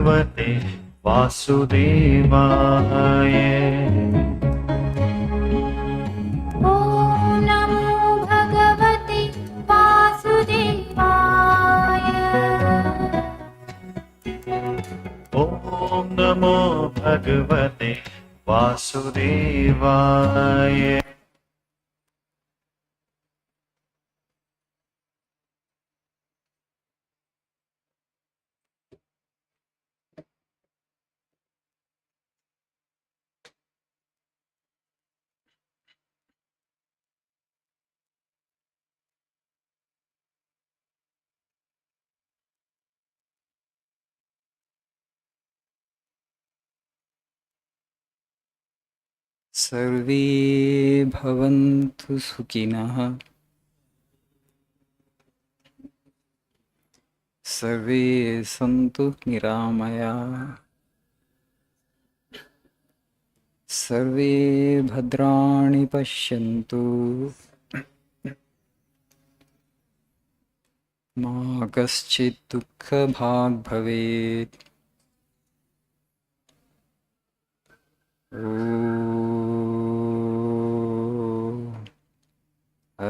भगवते वासुदेवाय। ॐ नमो भगवते वासुदेवाय। ॐ नमो भगवते वासुदेवाय। सर्वे भवन्तु सुखिनः, सर्वे सन्तु निरामयाः, सर्वे भद्राणि पश्यन्तु, मा कश्चित् दुःखभाग् भवेत्। ॐ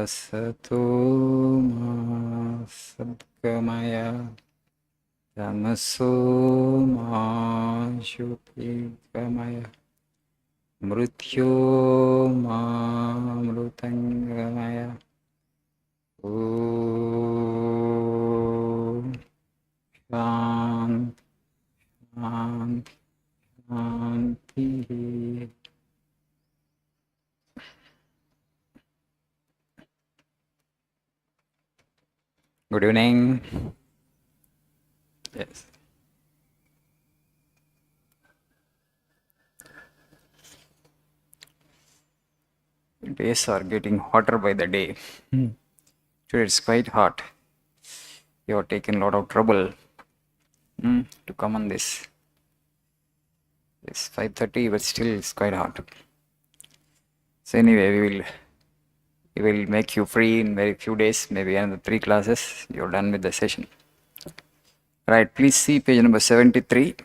असतो मा सद्गमय, तमसो मा ज्योतिर्गमय, मृत्योर्मामृतङ्गमय। ॐ शान्ति शान्ति शान्तिः। Good evening. Yes. Days are getting hotter by the day. Today it's quite hot. You have taken a lot of trouble to come on this. It's 5:30, but still it's quite hot. So anyway, we will make you free in very few days, maybe another 3 classes. You're done with the session. Right, please see page number 73.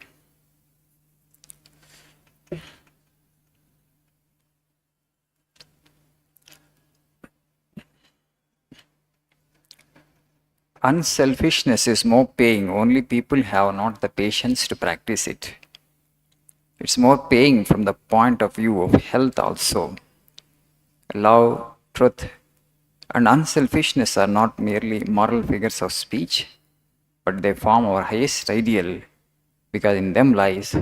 Unselfishness is more paying, only people have not the patience to practice it. It's more paying from the point of view of health also. Love, truth, and unselfishness are not merely moral figures of speech, but they form our highest ideal, because in them lies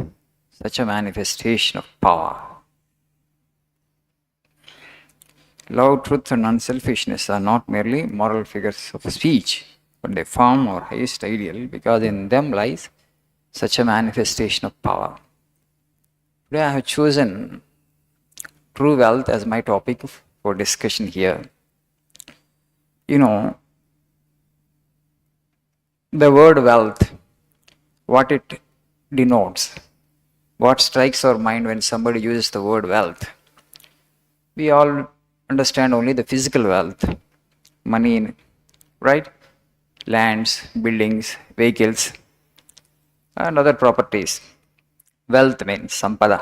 such a manifestation of power. Love, truth, and unselfishness are not merely moral figures of speech, but they form our highest ideal, because in them lies such a manifestation of power. Today I have chosen true wealth as my topic for discussion here. You know, the word wealth, what it denotes, what strikes our mind when somebody uses the word wealth. We all understand only the physical wealth, money, right? Lands, buildings, vehicles, and other properties. Wealth means sampada.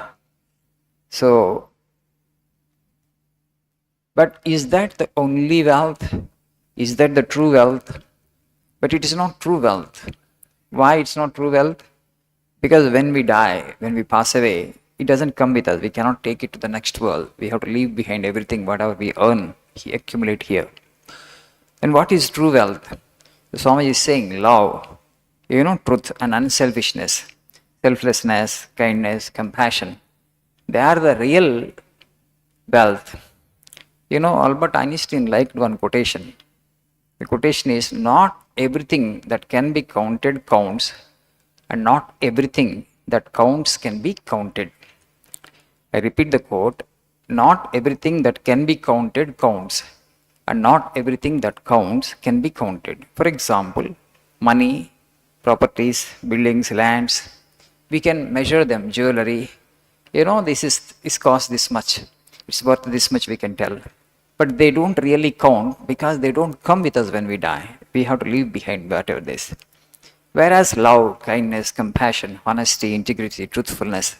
So, but is that the only wealth? Is that the true wealth? But it is not true wealth. Why it's not true wealth? Because when we die, when we pass away, it doesn't come with us. We cannot take it to the next world. We have to leave behind everything, whatever we earn, accumulate here. And what is true wealth? The Swami is saying love, truth and unselfishness, selflessness, kindness, compassion. They are the real wealth. Albert Einstein liked one quotation. The quotation is, not everything that can be counted counts, and not everything that counts can be counted. I repeat the quote, not everything that can be counted counts, and not everything that counts can be counted. For example, money, properties, buildings, lands, we can measure them, jewelry. This cost this much, it's worth this much, we can tell. But they don't really count because they don't come with us when we die. We have to leave behind whatever this. Whereas love, kindness, compassion, honesty, integrity, truthfulness,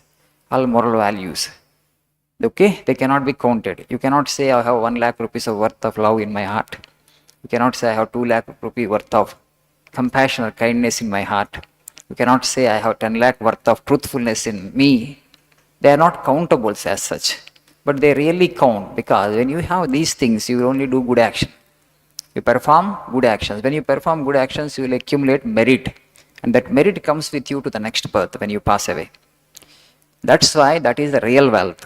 all moral values, okay, they cannot be counted. You cannot say I have 1 lakh rupees of worth of love in my heart. You cannot say I have 2 lakh rupee worth of compassion or kindness in my heart. You cannot say I have 10 lakh worth of truthfulness in me. They are not countables as such, but they really count, because when you have these things, you will only do good action. You perform good actions. When you perform good actions, you will accumulate merit, and that merit comes with you to the next birth when you pass away. That's why that is the real wealth.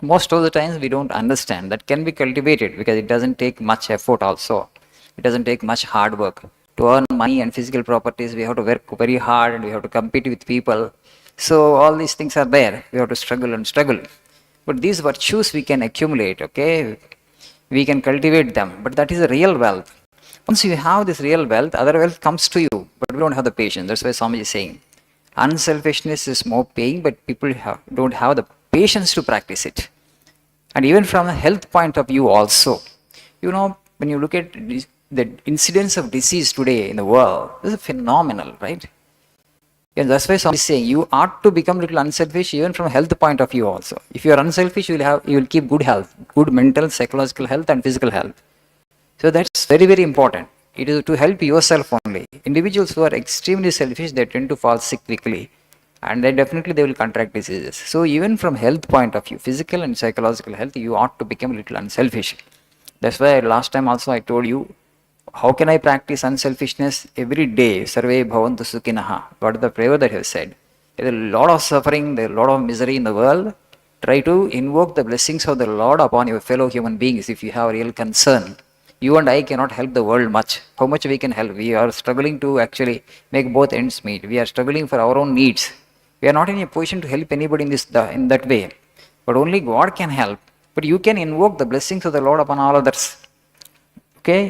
Most of the times we don't understand that can be cultivated, because it doesn't take much effort also. It doesn't take much hard work. To earn money and physical properties, we have to work very hard and we have to compete with people. So all these things are there. We have to struggle and struggle. But these virtues we can accumulate, okay? We can cultivate them. But that is the real wealth. Once you have this real wealth, other wealth comes to you. But we don't have the patience. That's why Swami is saying, unselfishness is more paying, but people don't have the patience to practice it. And even from a health point of view also, when you look at the incidence of disease today in the world, this is phenomenal, right? And that's why Swami is saying you ought to become a little unselfish even from a health point of view also. If you are unselfish, you will keep good health, good mental, psychological health and physical health. So that's very, very important. It is to help yourself only. Individuals who are extremely selfish, they tend to fall sick quickly, and then definitely they will contract diseases. So even from health point of view, physical and psychological health, you ought to become a little unselfish. That's why last time also I told you, how can I practice unselfishness? Every day, Sarve Bhavantu Sukhinaha. What is the prayer that he has said? There is a lot of suffering, there is a lot of misery in the world. Try to invoke the blessings of the Lord upon your fellow human beings if you have real concern. You and I cannot help the world much. How much we can help? We are struggling to actually make both ends meet. We are struggling for our own needs. We are not in a position to help anybody in that way. But only God can help. But you can invoke the blessings of the Lord upon all others. Okay?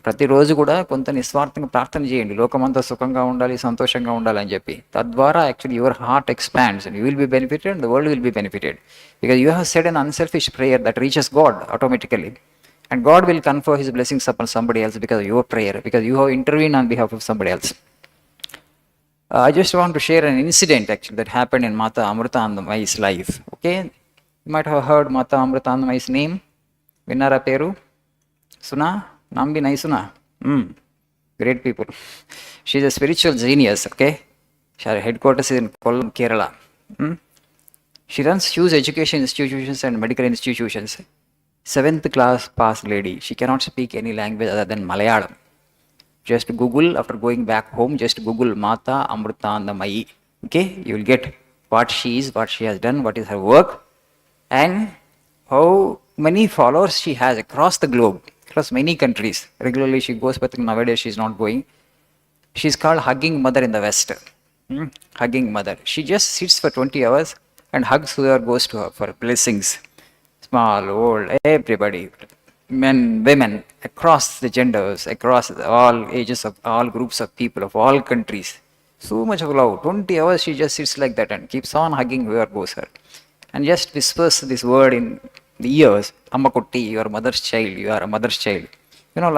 ప్రతిరోజు కూడా కొంత నిస్వార్థంగా ప్రార్థన చేయండి, లోకమంతా సుఖంగా ఉండాలి, సంతోషంగా ఉండాలి అని చెప్పి. తద్వారా actually your heart expands and you will be benefited and the world will be benefited, because you have said an unselfish prayer that reaches God automatically, and God will confer his blessings upon somebody else because of your prayer, because you have intervened on behalf of somebody else. I just want to share an incident actually that happened in Mata Amrutanandamayi's life. Okay, you might have heard Mata Amrutanandamayi's name. Vinnara peru? Suna? Nambi nai suna? Great people. She is a spiritual genius. Okay, her headquarters is in Kollam, Kerala. She runs huge education institutions and medical institutions. 7th class pass lady. She cannot speak any language other than Malayalam. Just Google, after going back home, just Google Mata Amrutanandamayi. Okay, you will get what she is, what she has done, what is her work, and how many followers she has across the globe, across many countries. Regularly she goes, but nowadays she is not going. She is called Hugging Mother in the West. Hugging Mother. She just sits for 20 hours and hugs whoever goes to her for blessings. Small, old, everybody, men, women, across the genders, across all ages of all groups of people of all countries. So much of love. 20 hours she just sits like that and keeps on hugging whoever goes her, and just whispers this word in the ears, Amma Kutti, you are mother's child, you are a mother's child.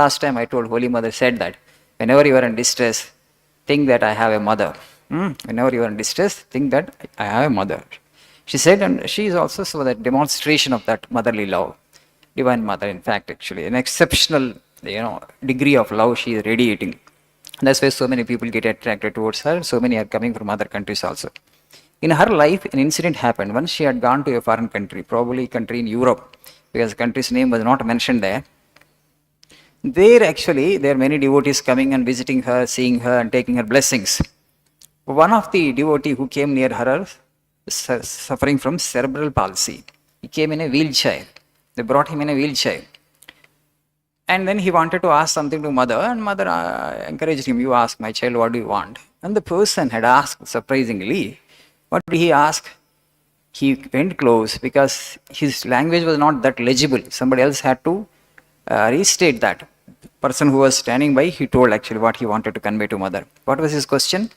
Last time I told Holy Mother said that whenever you are in distress, think that I have a mother. Whenever you are in distress, think that I have a mother. She said, and she is also so that demonstration of that motherly love. Divine Mother, in fact, actually, an exceptional, degree of love she is radiating. That's why so many people get attracted towards her. So many are coming from other countries also. In her life, an incident happened. Once she had gone to a foreign country, probably a country in Europe, because the country's name was not mentioned there. There are many devotees coming and visiting her, seeing her and taking her blessings. One of the devotees who came near her, suffering from cerebral palsy. He came in a wheelchair. They brought him in a wheelchair. And then he wanted to ask something to mother, and mother encouraged him, you ask my child, what do you want? And the person had asked, surprisingly, what did he ask? He went close because his language was not that legible. Somebody else had to restate that. The person who was standing by, he told actually what he wanted to convey to mother. What was his question?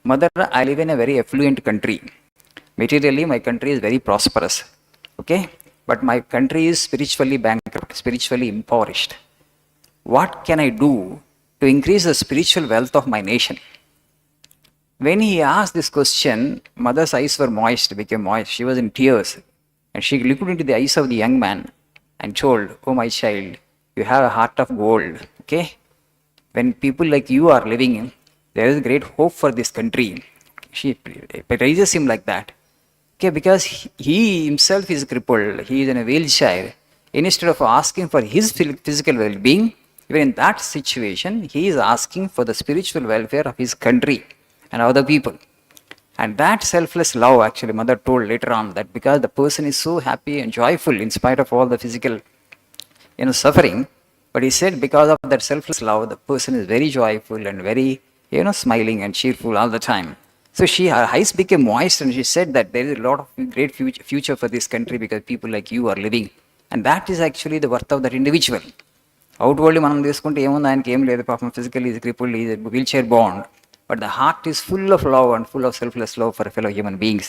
Mother, I live in a very affluent country. Materially, my country is very prosperous, okay? But my country is spiritually bankrupt, spiritually impoverished. What can I do to increase the spiritual wealth of my nation? When he asked this question, mother's eyes were moist, became moist. She was in tears. And she looked into the eyes of the young man and told, "Oh, my child, you have a heart of gold. Okay? When people like you are living, there is great hope for this country." She praises him like that. Okay, because he himself is crippled, he is in a wheelchair. Instead of asking for his physical well being, even in that situation, he is asking for the spiritual welfare of his country and other people. And that selfless love, actually, mother told later on that because the person is so happy and joyful in spite of all the physical suffering, but he said because of that selfless love, the person is very joyful and very, smiling and cheerful all the time. So her eyes became moist and she said that there is a lot of great future for this country because people like you are living. And that is actually the worth of that individual. Outwardly మనం తీసుకుంటే ఏముంది, ఆయనకి ఏం లేదు, పాపం physically is crippled, is wheelchair bound, but the heart is full of love and full of selfless love for fellow human beings.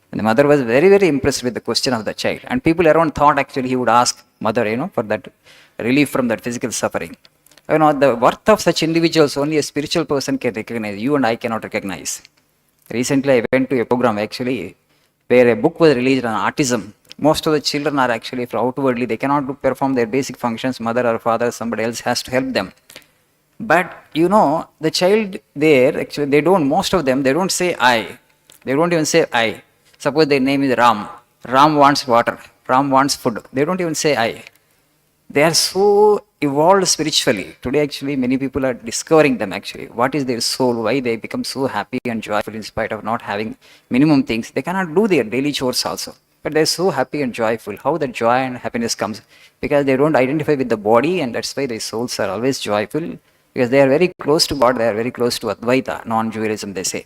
And the mother was very, very impressed with the question of the child. And people around thought actually he would ask mother, for that relief from that physical suffering. The worth of such individuals only a spiritual person can recognize. You and I cannot recognize. Recently, I went to a program actually where a book was released on autism. Most of the children are actually outwardly, they cannot perform their basic functions. Mother or father, somebody else has to help them. But the child there, actually, they don't, most of them, they don't say I. They don't even say I. Suppose their name is Ram. Ram wants water. Ram wants food. They don't even say I. They are so evolved spiritually. Today, actually, many people are discovering them actually. What is their soul? Why they become so happy and joyful in spite of not having minimum things? They cannot do their daily chores also. But they're so happy and joyful. How the joy and happiness comes? Because they don't identify with the body, and that's why their souls are always joyful. Because they are very close to God, they are very close to Advaita, non-dualism, they say.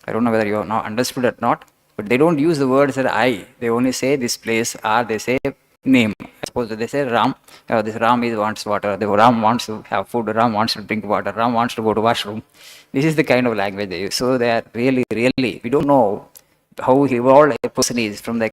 I don't know whether you have not understood or not, but they don't use the words that I. They only say this place, or they say name. Suppose they say Ram, this Ram wants water, the Ram wants to have food, Ram wants to drink water, Ram wants to go to washroom. This is the kind of language they use. So they are really, really, we don't know how evolved a person is from the